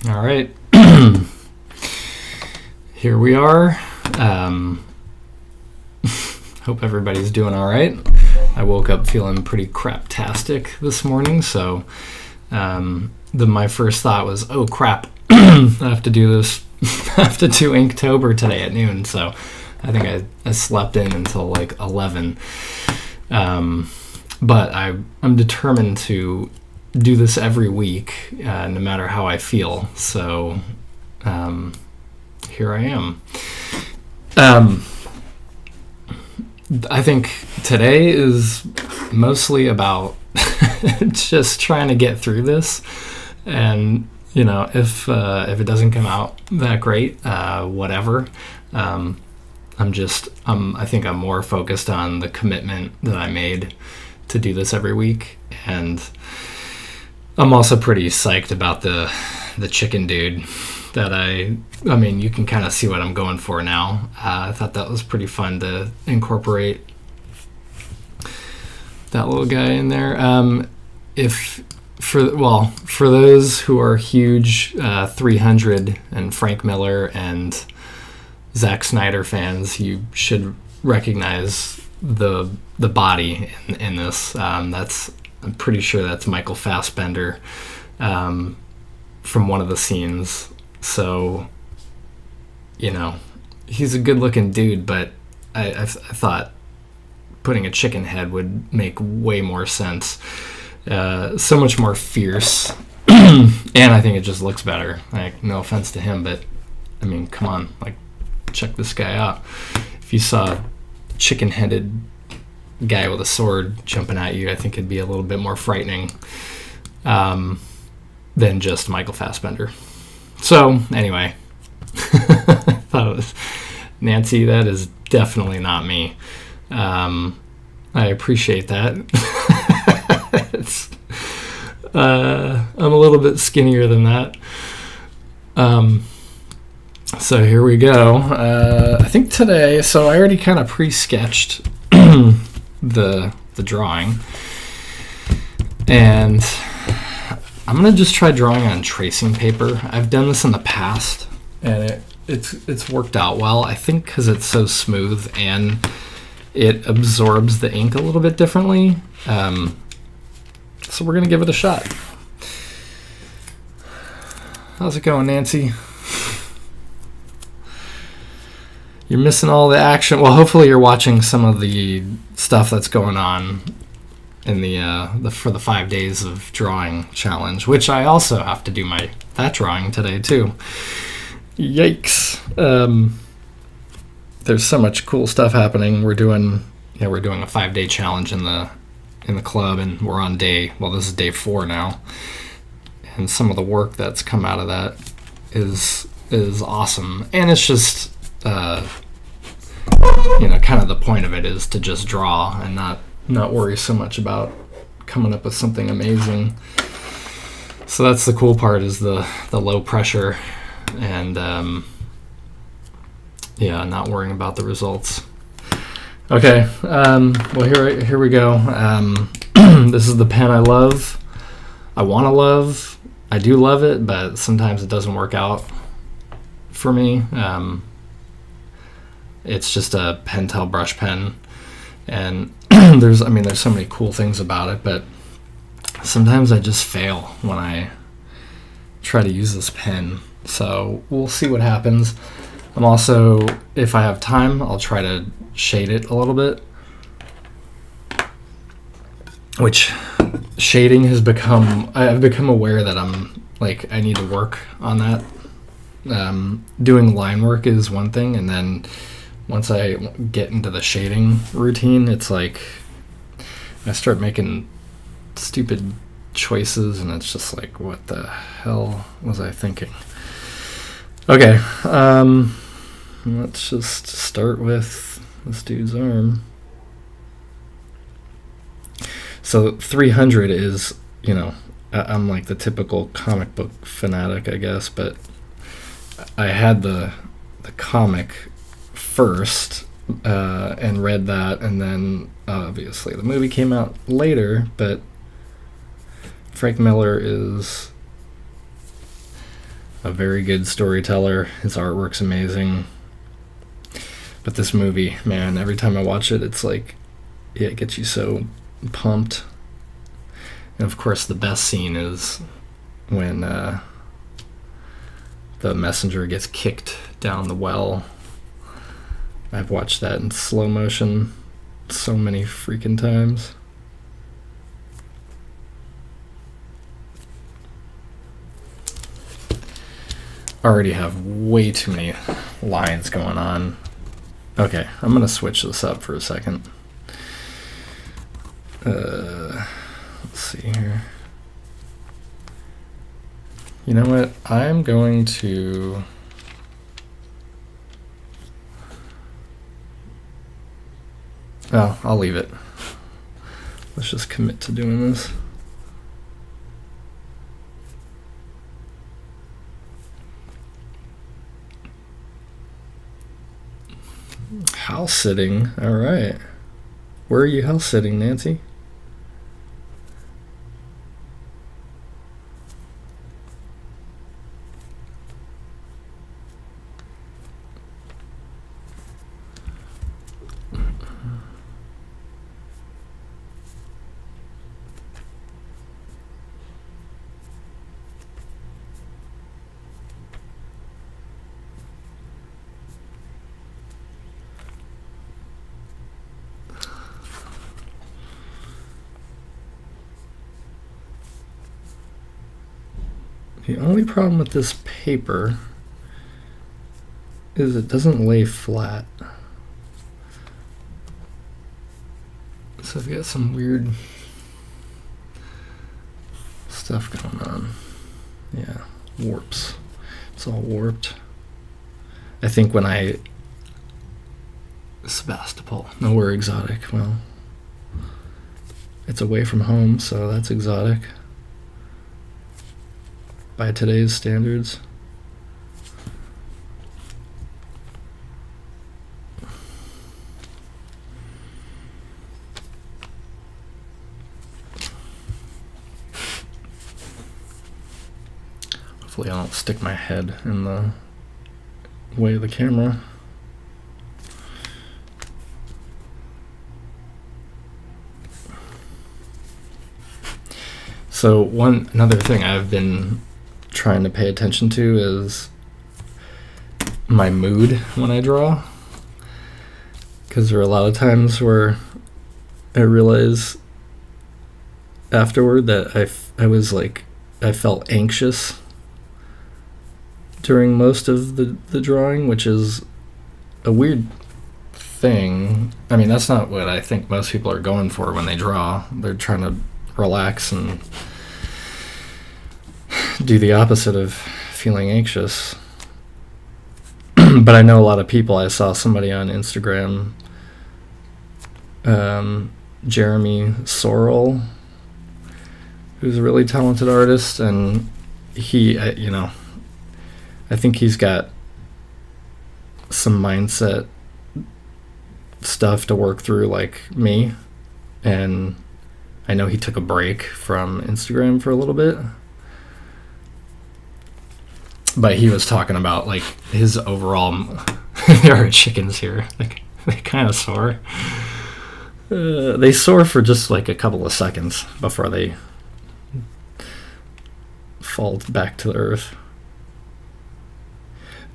All right. Here we are. Hope everybody's doing all right. I woke up feeling pretty craptastic this morning, so my first thought was, oh crap, I have to do this. I have to do Inktober today at noon, so I think I slept in until like 11. But I'm determined to do this every week, no matter how I feel. So here I am. I think today is mostly about just trying to get through this, and if it doesn't come out that great, whatever. I think I'm more focused on the commitment that I made to do this every week, and I'm also pretty psyched about the chicken dude that I mean, you can kind of see what I'm going for now. I thought that was pretty fun to incorporate that little guy in there. For those who are huge 300 and Frank Miller and Zack Snyder fans, you should recognize the body in this. I'm pretty sure that's Michael Fassbender from one of the scenes. So, he's a good-looking dude, but I thought putting a chicken head would make way more sense. So much more fierce, and I think it just looks better. Like, no offense to him, but I mean, come on, like, check this guy out. If you saw a chicken-headed guy with a sword jumping at you, I think it'd be a little bit more frightening than just Michael Fassbender. So, anyway, I thought it was Nancy. That is definitely not me. I appreciate that. I'm a little bit skinnier than that. So here we go. I think today, so I already kind of pre-sketched the drawing, and I'm gonna just try drawing on tracing paper. I've done this in the past, and it's worked out well. I think because it's so smooth and it absorbs the ink a little bit differently. So we're gonna give it a shot. How's it going, Nancy? You're missing all the action. Well, hopefully you're watching some of the stuff that's going on in for the 5 days of drawing challenge, which I also have to do that drawing today too. Yikes! There's so much cool stuff happening. We're doing a 5-day challenge in the club, and we're on this is day 4 now, and some of the work that's come out of that is awesome. And it's just kind of the point of it is to just draw and not worry so much about coming up with something amazing. So that's the cool part, is the low pressure and not worrying about the results. Okay, well here we go. This is the pen I love. I want to love. I do love it, but sometimes it doesn't work out for me. It's just a Pentel brush pen, and there's so many cool things about it, but sometimes I just fail when I try to use this pen. So we'll see what happens. I'm also, if I have time, I'll try to shade it a little bit, which shading I've become aware that I need to work on that. Doing line work is one thing, and then once I get into the shading routine, it's like I start making stupid choices, and it's just like, what the hell was I thinking? Okay, let's just start with this dude's arm. So 300 is, I'm like the typical comic book fanatic, I guess, but I had the comic first and read that, and then obviously the movie came out later, but Frank Miller is a very good storyteller. His artwork's amazing. But this movie, man, every time I watch it, it's like, it gets you so pumped. And of course, the best scene is when the messenger gets kicked down the well. I've watched that in slow motion so many freaking times. Already have way too many lines going on. Okay, I'm gonna switch this up for a second. Let's see here. You know what? I'm going to... Oh, I'll leave it. Let's just commit to doing this. House sitting. All right. Where are you house sitting, Nancy? The only problem with this paper is it doesn't lay flat. So I've got some weird stuff going on. Yeah, warps. It's all warped. I think when Sebastopol, nowhere exotic. Well, it's away from home, so that's exotic by today's standards. Hopefully I don't stick my head in the way of the camera. So another thing I've been trying to pay attention to is my mood when I draw, because there are a lot of times where I realize afterward that I felt anxious during most of the drawing, which is a weird thing. I mean, that's not what I think most people are going for when they draw. They're trying to relax and do the opposite of feeling anxious. But I know a lot of people. I saw somebody on Instagram, Jeremy Sorrell, who's a really talented artist, and he, I think he's got some mindset stuff to work through like me, and I know he took a break from Instagram for a little bit. But he was talking about like his overall. There are chickens here. Like they kind of soar. They soar for just like a couple of seconds before they fall back to the earth.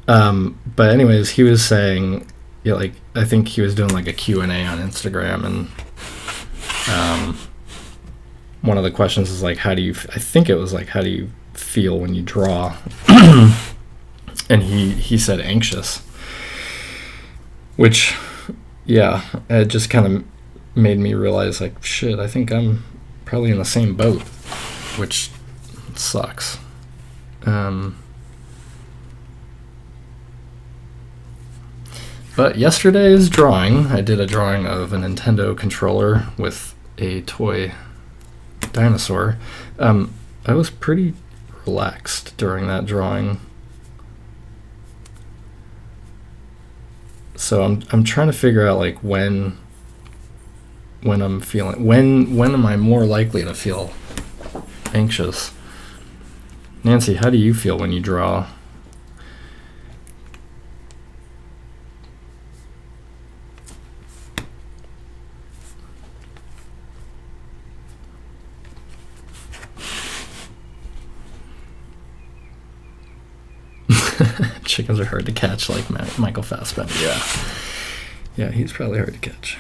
But anyways, he was saying, I think he was doing like a Q&A on Instagram, and one of the questions is like, how do you feel when you draw? And he said anxious, which, yeah, it just kind of made me realize like, shit, I think I'm probably in the same boat, which sucks. But yesterday's drawing, I did a drawing of a Nintendo controller with a toy dinosaur. I was pretty relaxed during that drawing. So I'm trying to figure out like when I'm feeling, when am I more likely to feel anxious? Nancy, how do you feel when you draw? Chickens are hard to catch, like Michael Fassbender. Yeah, he's probably hard to catch.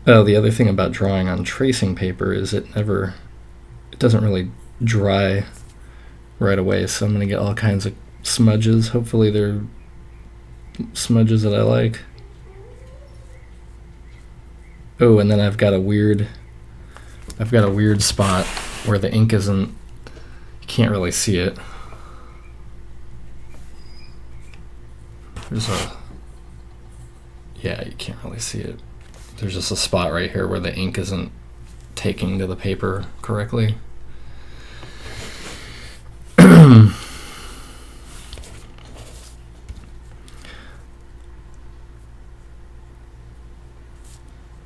Oh, the other thing about drawing on tracing paper is it doesn't really dry right away, so I'm going to get all kinds of smudges. Hopefully they're smudges that I like. Oh, and then I've got a weird spot where the ink isn't, you can't really see it. Yeah, you can't really see it. There's just a spot right here where the ink isn't taking to the paper correctly.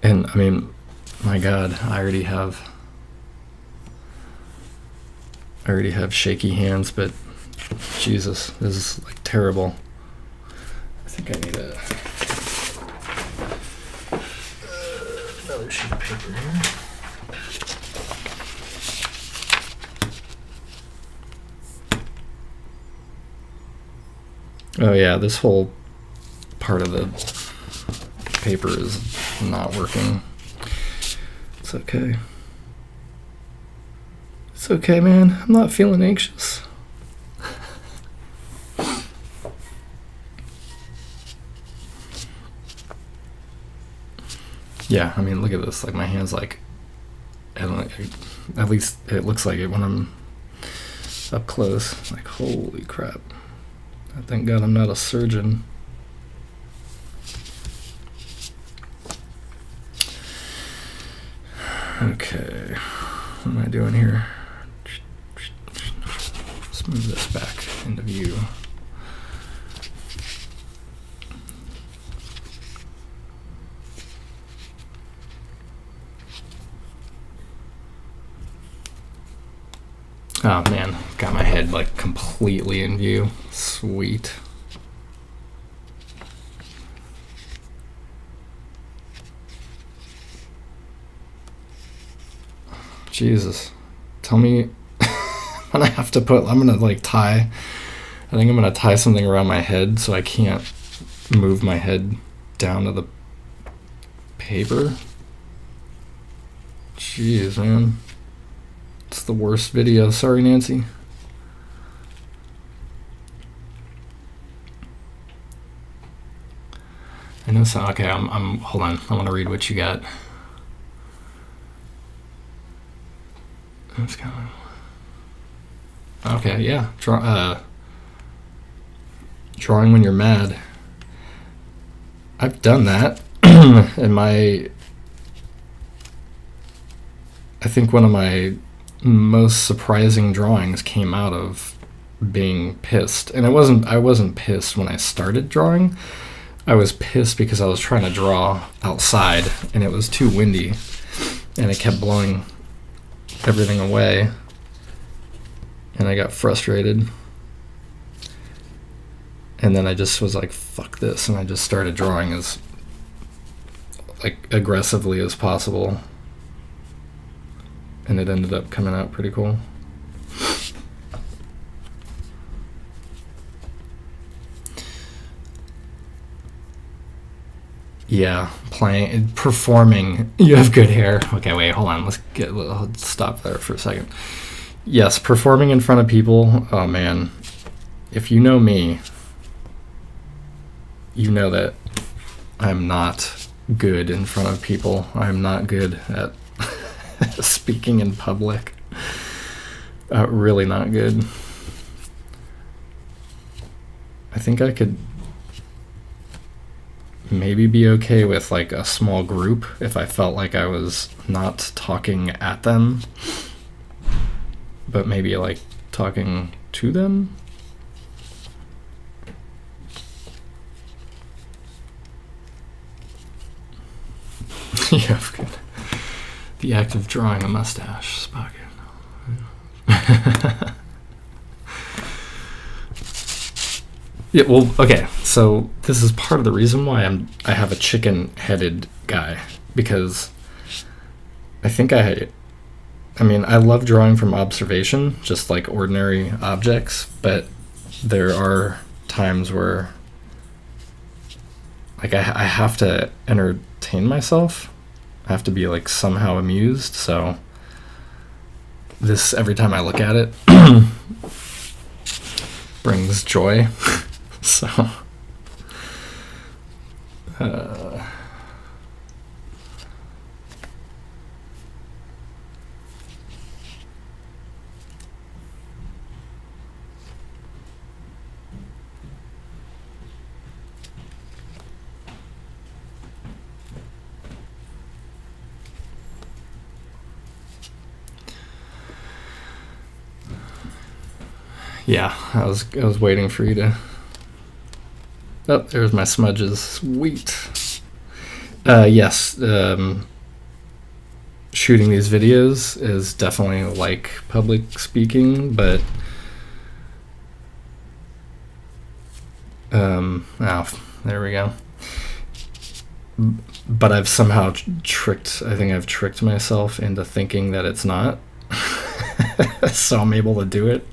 And I mean, my God, I already have shaky hands, but Jesus, this is like terrible. I think I need another sheet of paper here. Oh yeah, this whole part of the paper is not working. It's okay. It's okay, man. I'm not feeling anxious. Yeah, I mean, look at this. Like, my hand's like, I don't know, at least it looks like it when I'm up close. Like, holy crap. Thank God I'm not a surgeon. Okay, what am I doing here? Let's move this back into view. Oh man, got my head like completely in view. Sweet. Jesus. Tell me when I have to I'm gonna like tie, I think I'm gonna tie something around my head so I can't move my head down to the paper. Jeez, man. It's the worst video. Sorry, Nancy. I know so. Okay, I'm hold on. I want to read what you got. That's kind of okay. Yeah, drawing when you're mad. I've done that, and I think one of my most surprising drawings came out of being pissed. And I wasn't pissed when I started drawing. I was pissed because I was trying to draw outside and it was too windy and it kept blowing everything away and I got frustrated. And then I just was like, fuck this, and I just started drawing as like aggressively as possible. And it ended up coming out pretty cool. Yeah, performing. You have good hair. Okay, wait, hold on. Let's stop there for a second. Yes, performing in front of people. Oh man, if you know me, you know that I'm not good in front of people. I'm not good at speaking in public. Really not good. I think I could maybe be okay with like a small group if I felt like I was not talking at them, but maybe like talking to them. Yeah, good. The act of drawing a mustache, Spock. Yeah, well, okay. So this is part of the reason why I have a chicken-headed guy, because I think I mean, I love drawing from observation, just like ordinary objects, but there are times where like I have to entertain myself. I have to be like somehow amused, so this, every time I look at it, brings joy. So uh, yeah, I was waiting for you to. Oh, there's my smudges. Sweet. Yes, shooting these videos is definitely like public speaking, but there we go. But I've somehow tricked. I think I've tricked myself into thinking that it's not. So I'm able to do it.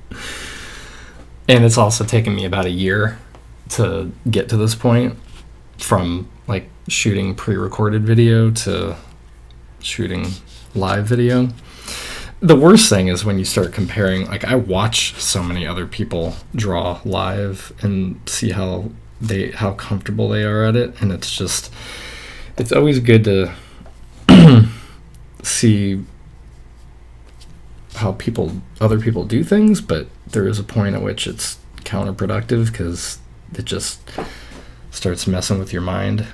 And it's also taken me about a year to get to this point, from like shooting pre-recorded video to shooting live video. The worst thing is when you start comparing, like I watch so many other people draw live and see how comfortable they are at it, and it's always good to see how other people do things, but there is a point at which it's counterproductive because it just starts messing with your mind.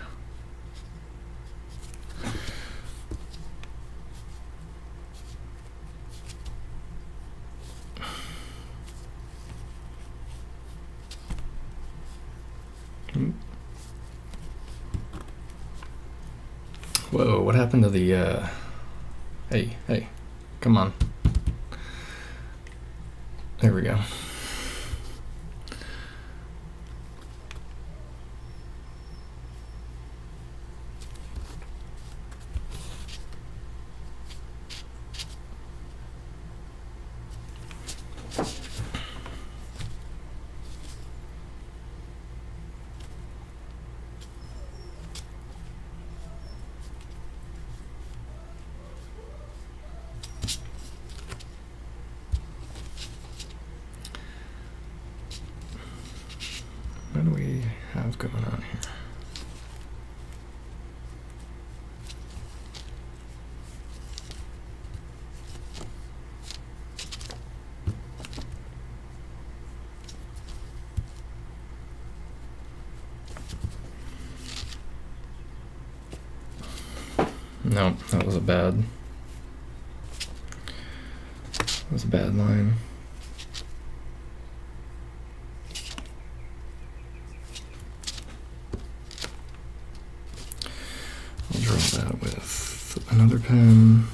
Whoa, what happened to the hey, come on. There we go. What do we have going on here? No, that was a bad line. I'll draw that with another pen.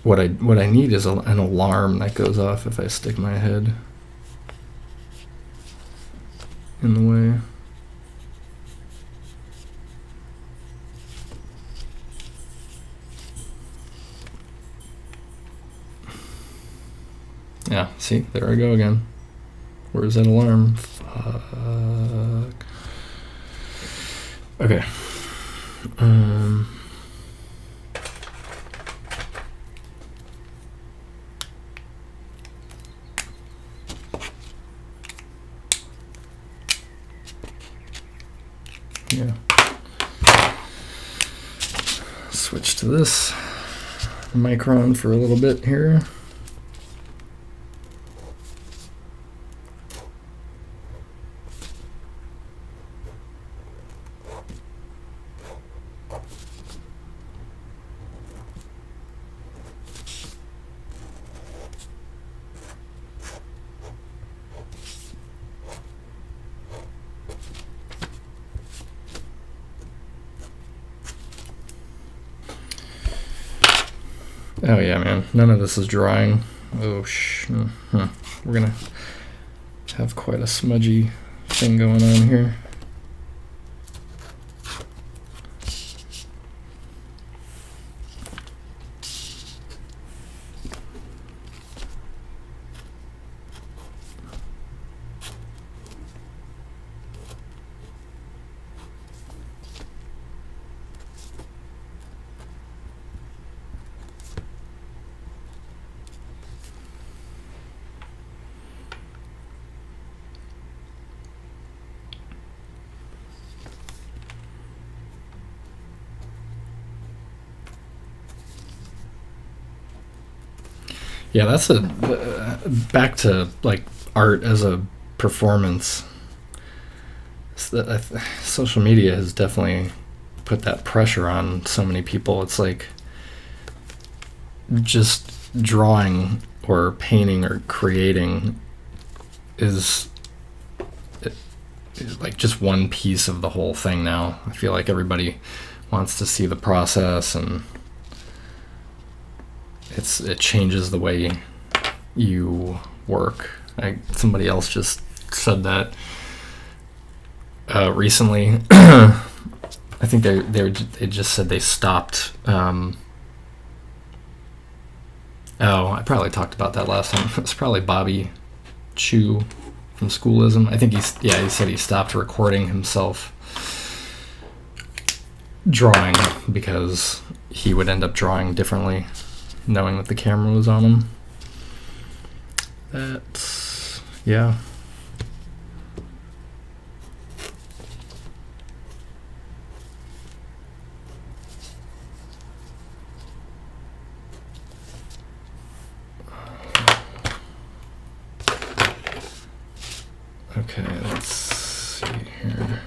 What I need is an alarm that goes off if I stick my head in the way. Yeah, see, there I go again. Where's that alarm? Fuck. Okay. Yeah. Switch to this micron for a little bit here. Oh yeah, man. None of this is drying. Oh We're gonna have quite a smudgy thing going on here. Yeah, that's back to like art as a performance. Social media has definitely put that pressure on so many people. It's like just drawing or painting or creating is like just one piece of the whole thing now. I feel like everybody wants to see the process, and it changes the way you work. Somebody else just said that recently. I think they just said they stopped. I probably talked about that last time. It's probably Bobby Chu from Schoolism. I think he said he stopped recording himself drawing because he would end up drawing differently, knowing that the camera was on him. Yeah. Okay, let's see here.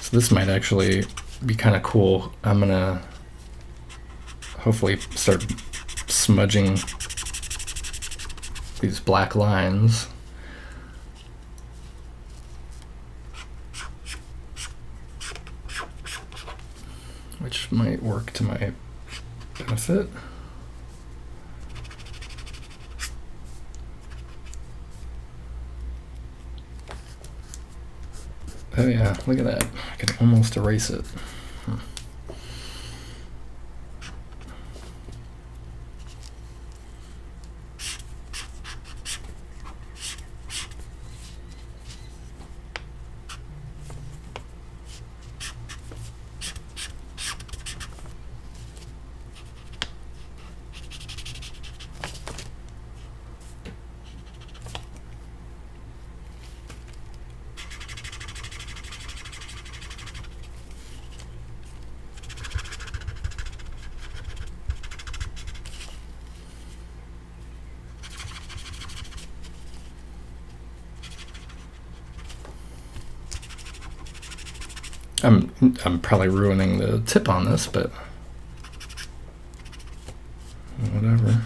So this might actually be kind of cool. I'm gonna hopefully start smudging these black lines. Which might work to my benefit. Oh yeah, look at that. I can almost erase it. I'm probably ruining the tip on this, but whatever.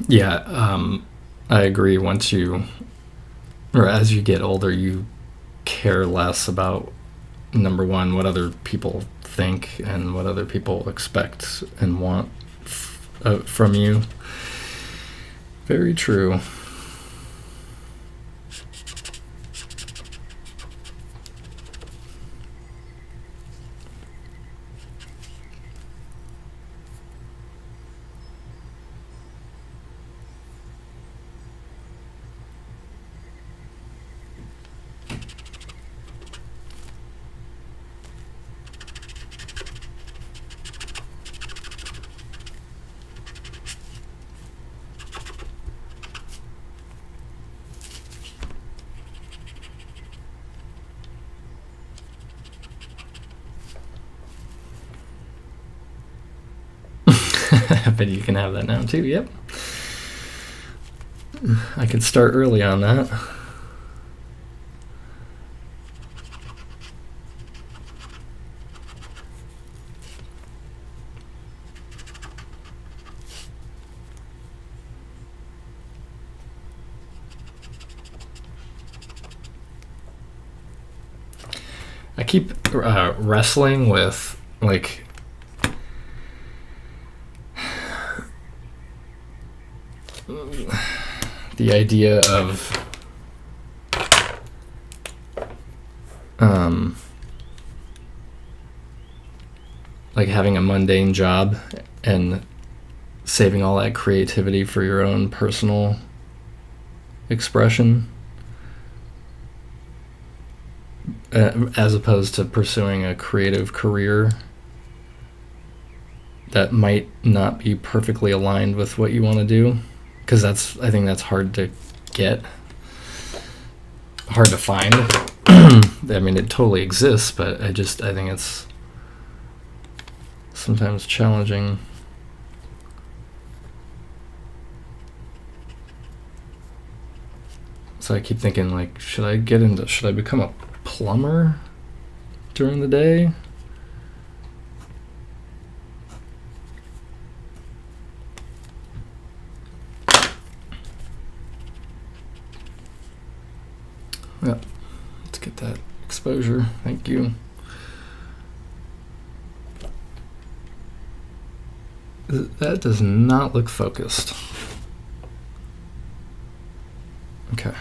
Yeah, I agree. As you get older, you care less about, number one, what other people think and what other people expect and want from you. Very true. But you can have that now too. Yep. I could start early on that. I keep wrestling with like the idea of like having a mundane job and saving all that creativity for your own personal expression, as opposed to pursuing a creative career that might not be perfectly aligned with what you want to do, because I think that's hard to get, hard to find. I mean, it totally exists, but I think it's sometimes challenging. So I keep thinking, like, should I become a plumber during the day? Yeah, let's get that exposure. Thank you. That does not look focused. Okay.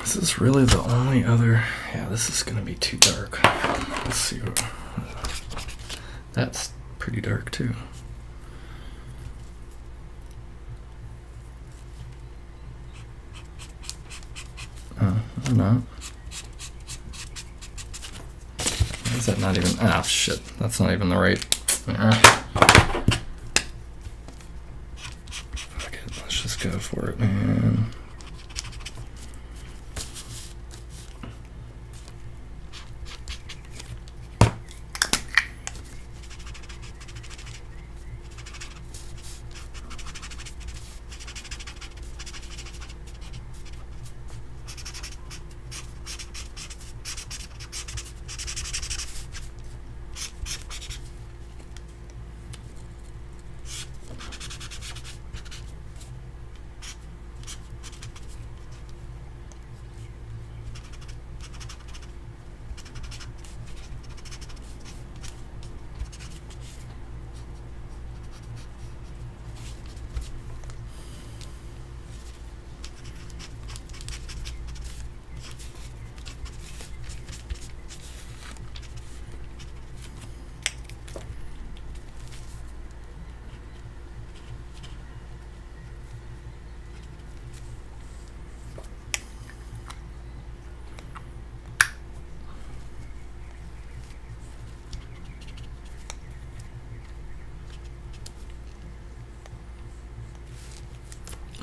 This is really the only other... Yeah, this is going to be too dark. Let's see. That's pretty dark, too. Oh, I'm not. Why is that not even... Ah, shit. That's not even the right... Fuck it. Let's just go for it, man.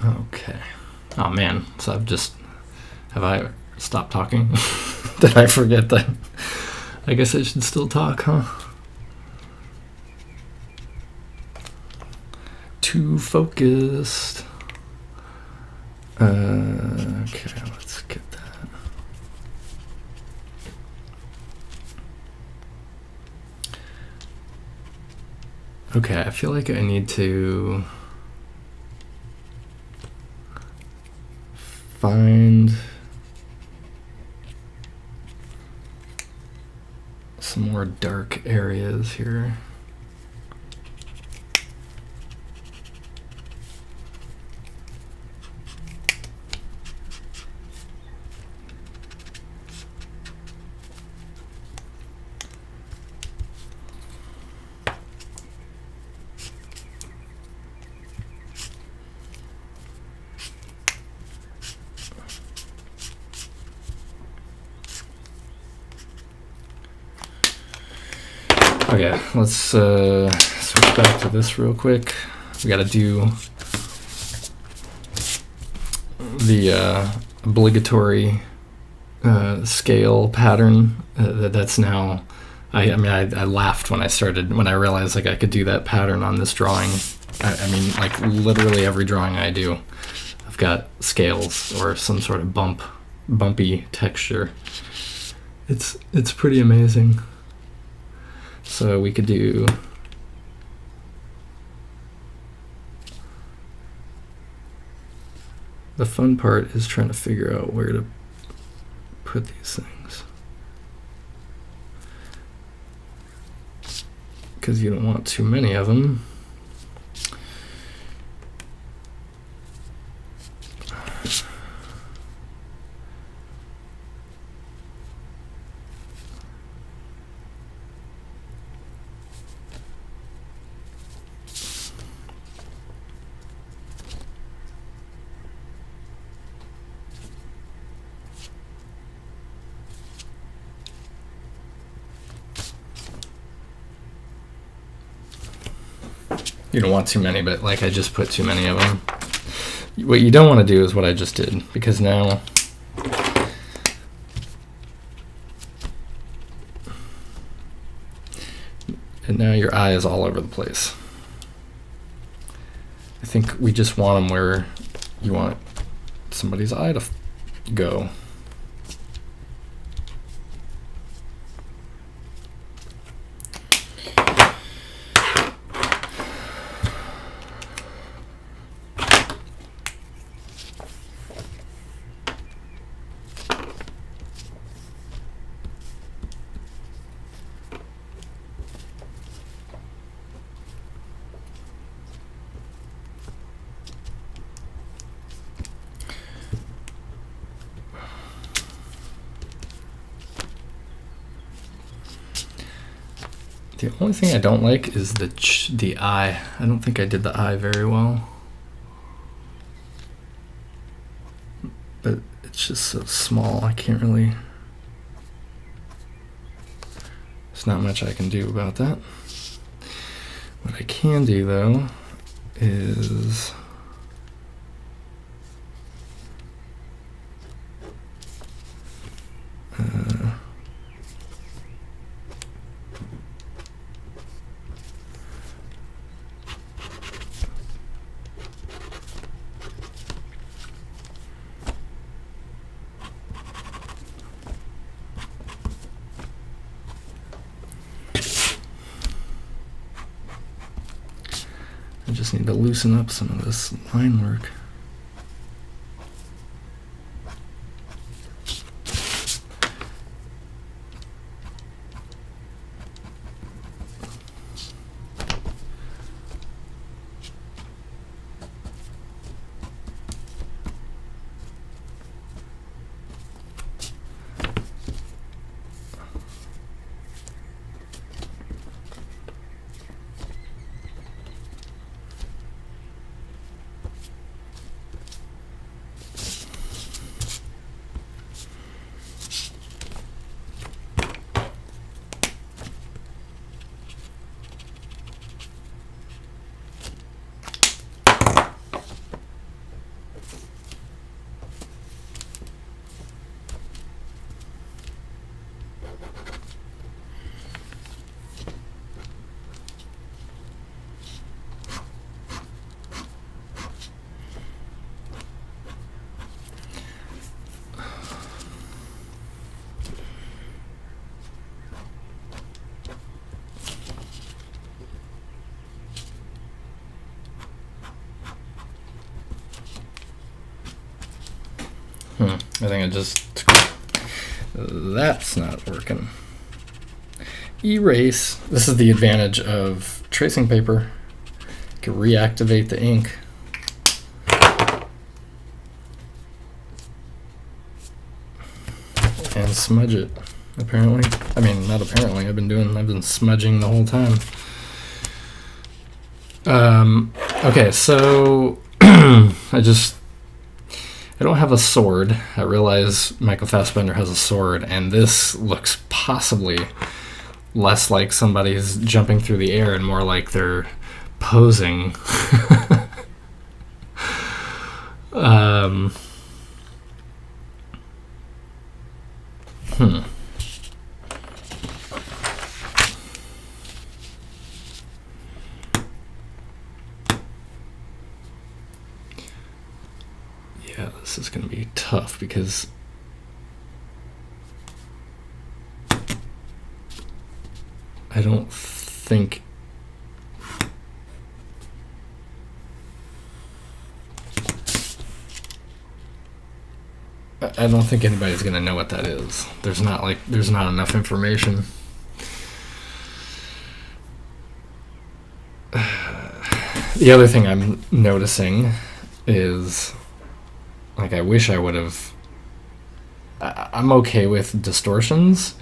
Okay. Oh man, so have I stopped talking? Did I forget that? I guess I should still talk, huh? Too focused. Okay, let's get that. Okay, I feel like I need to find some more dark areas here. Okay, let's switch back to this real quick. We got to do the obligatory scale pattern. That's now. I laughed when I realized like I could do that pattern on this drawing. I mean, like literally every drawing I do, I've got scales or some sort of bumpy texture. It's pretty amazing. So we could do the fun part is trying to figure out where to put these things, because you don't want too many of them. You don't want too many, but like I just put too many of them. What you don't want to do is what I just did, because now your eye is all over the place. I think we just want them where you want somebody's eye to go. The only thing I don't like is the eye. I don't think I did the eye very well. But it's just so small, I can't really... There's not much I can do about that. What I can do, though, is... I just need to loosen up some of this line work. I think that's not working. Erase. This is the advantage of tracing paper. You can reactivate the ink. And smudge it, apparently. I mean, not apparently, I've been smudging the whole time. Okay, so I don't have a sword. I realize Michael Fassbender has a sword, and this looks possibly less like somebody's jumping through the air and more like they're posing. Yeah, this is going to be tough because I don't think anybody's going to know what that is. There's not enough information. The other thing I'm noticing is, like, I wish I would have. I'm okay with distortions,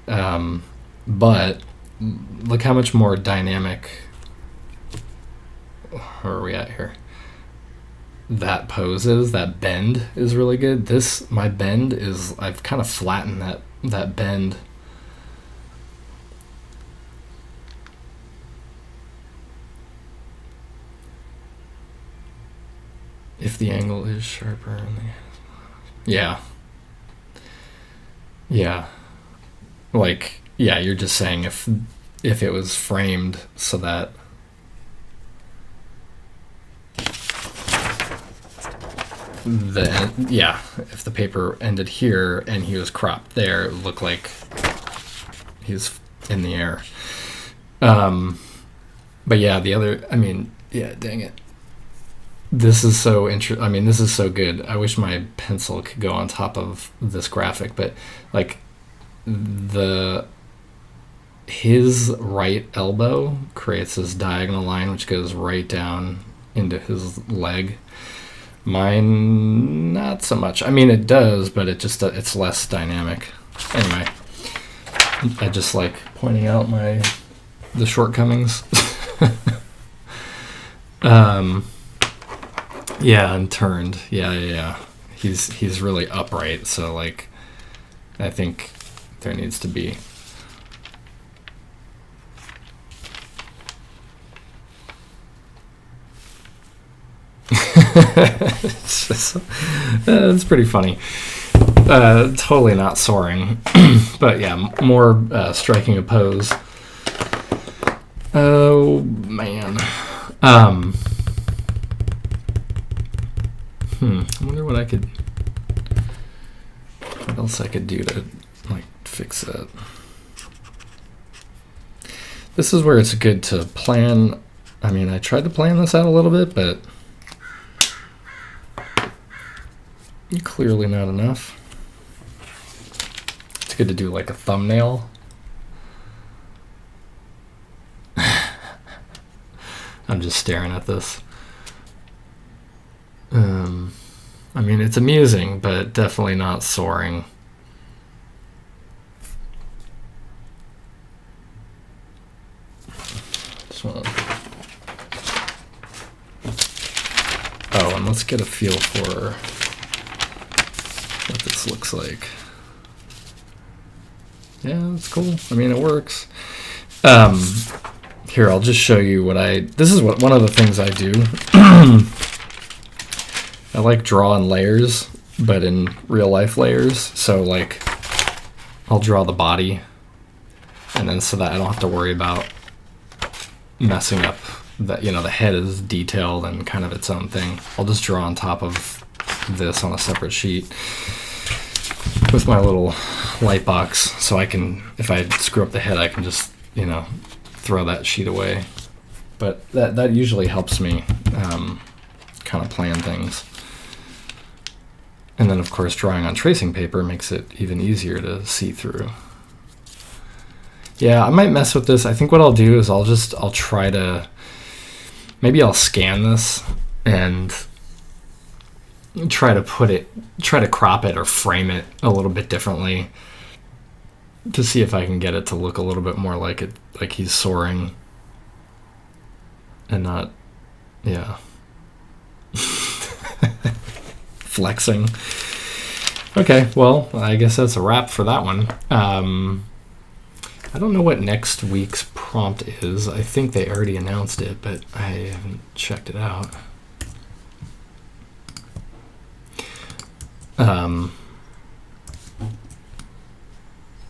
but look how much more dynamic. Where are we at here? That pose is, that bend is really good. My bend is, I've kind of flattened that bend. If the angle is sharper. Yeah. Like, yeah, you're just saying if it was framed so that if the paper ended here and he was cropped there, it would look like he's in the air. But yeah, dang it. This is so this is so good. I wish my pencil could go on top of this graphic, but like his right elbow creates this diagonal line which goes right down into his leg. Mine, not so much. I mean, it does, but it's less dynamic. Anyway, I just like pointing out the shortcomings. Yeah, and turned. Yeah. He's really upright, so like I think there needs to be it's pretty funny. Totally not soaring, but yeah, more striking a pose. Oh man. I wonder what else I could do to like fix that. This is where it's good to plan. I mean, I tried to plan this out a little bit, but clearly not enough. It's good to do like a thumbnail. I'm just staring at this. I mean, it's amusing, but definitely not soaring. And let's get a feel for what this looks like. Yeah, that's cool. I mean, it works. Here, I'll just show you this is one of the things I do. I like drawing layers, but in real life layers. So like, I'll draw the body, and then so that I don't have to worry about messing up that, the head is detailed and kind of its own thing. I'll just draw on top of this on a separate sheet with my little light box, so I can, if I screw up the head, I can just, throw that sheet away. But that usually helps me kind of plan things. And then, of course, drawing on tracing paper makes it even easier to see through. Yeah, I might mess with this. I think what I'll do is I'll try to, maybe I'll scan this and try to crop it or frame it a little bit differently to see if I can get it to look a little bit more like he's soaring and not, yeah, flexing. Okay, well, I guess that's a wrap for that one. I don't know what next week's prompt is. I think they already announced it, but I haven't checked it out.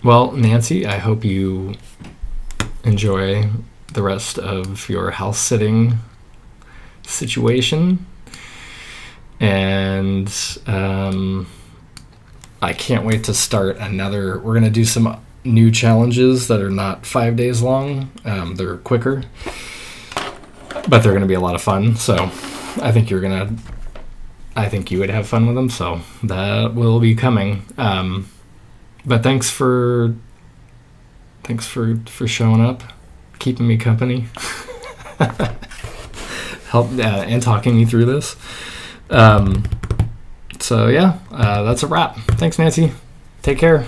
Well, Nancy, I hope you enjoy the rest of your house sitting situation. And I can't wait to start another. We're going to do some new challenges that are not 5 days long. They're quicker, but they're going to be a lot of fun. So I think you would have fun with them. So that will be coming. But thanks for showing up, keeping me company, and talking me through this. So yeah, that's a wrap. Thanks, Nancy. Take care.